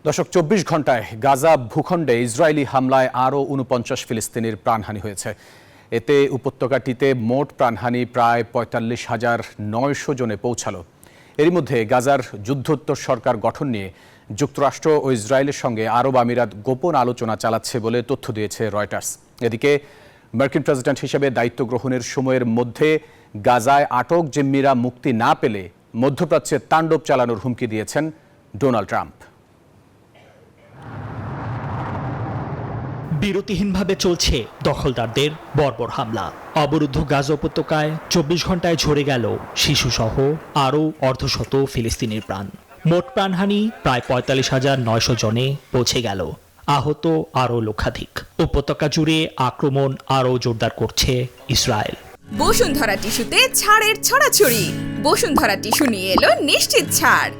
দর্শক, ২৪ ঘন্টায় গাজা ভূখণ্ডে ইসরায়েলি হামলায় আরও ৪৯ ফিলিস্তিনির প্রাণহানি হয়েছে। এতে উপত্যকাটিতে মোট প্রাণহানি প্রায় ৪৫,৯০০ জনে পৌঁছালো। এরই মধ্যে গাজার যুদ্ধোত্তর সরকার গঠন নিয়ে যুক্তরাষ্ট্র ও ইসরায়েলের সঙ্গে আরব আমিরাত গোপন আলোচনা চালাচ্ছে বলে তথ্য দিয়েছে রয়টার্স। এদিকে মার্কিন প্রেসিডেন্ট হিসেবে দায়িত্ব গ্রহণের সময়ের মধ্যে গাজায় আটক জিম্মিরা মুক্তি না পেলে মধ্যপ্রাচ্যে তাণ্ডব চালানোর হুমকি দিয়েছেন ডোনাল্ড ট্রাম্প। বিরতিহীনভাবে চলছে দখলদারদের বর্বর হামলা। অবরুদ্ধ গাজা উপত্যকায় ২৪ ঘন্টায় ঝরে গেল শিশুসহ আরও অর্ধশত ফিলিস্তিনির প্রাণ। মোট প্রাণহানি প্রায় ৪৫,৯০০ জনে পৌঁছে গেল, আহত আরও লক্ষাধিক। উপত্যকা জুড়ে আক্রমণ আরও জোরদার করছে ইসরায়েল। বসুন্ধরা টিস্যুতে ছাড়ের ছড়াছড়ি। বসুন্ধরা টিস্যু নিয়ে এলো নিশ্চিত ছাড়।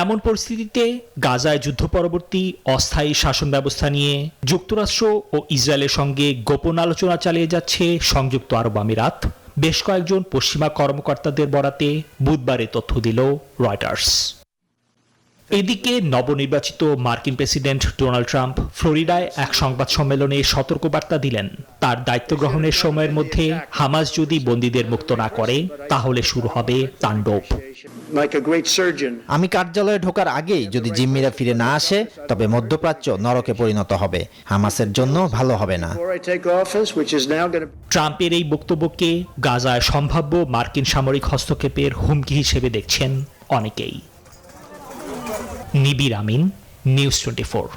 এমন পরিস্থিতিতে গাজায় যুদ্ধ পরবর্তী অস্থায়ী শাসন ব্যবস্থা নিয়ে যুক্তরাষ্ট্র ও ইসরায়েলের সঙ্গে গোপন আলোচনা চালিয়ে যাচ্ছে সংযুক্ত আরব আমিরাত। বেশ কয়েকজন পশ্চিমা কর্মকর্তাদের বরাতে বুধবারে তথ্য দিল রয়টার্স। এদিকে নবনির্বাচিত মার্কিন প্রেসিডেন্ট ডোনাল্ড ট্রাম্প ফ্লোরিডায় এক সংবাদ সম্মেলনে সতর্কবার্তা দিলেন, তার দায়িত্ব গ্রহণের সময়ের মধ্যে হামাস যদি বন্দীদের মুক্ত না করে তাহলে শুরু হবে তাণ্ডব। আমি কার্যালয়ে ঢোকার আগেই যদি জিম্মিরা ফিরে না আসে তবে মধ্যপ্রাচ্য নরকে পরিণত হবে। হামাসের জন্য ভালো হবে না। ট্রাম্পের এই বক্তব্যকে গাজায় সম্ভাব্য মার্কিন সামরিক হস্তক্ষেপের হুমকি হিসেবে দেখছেন অনেকেই। নিবির আমিন, নিউজ 24।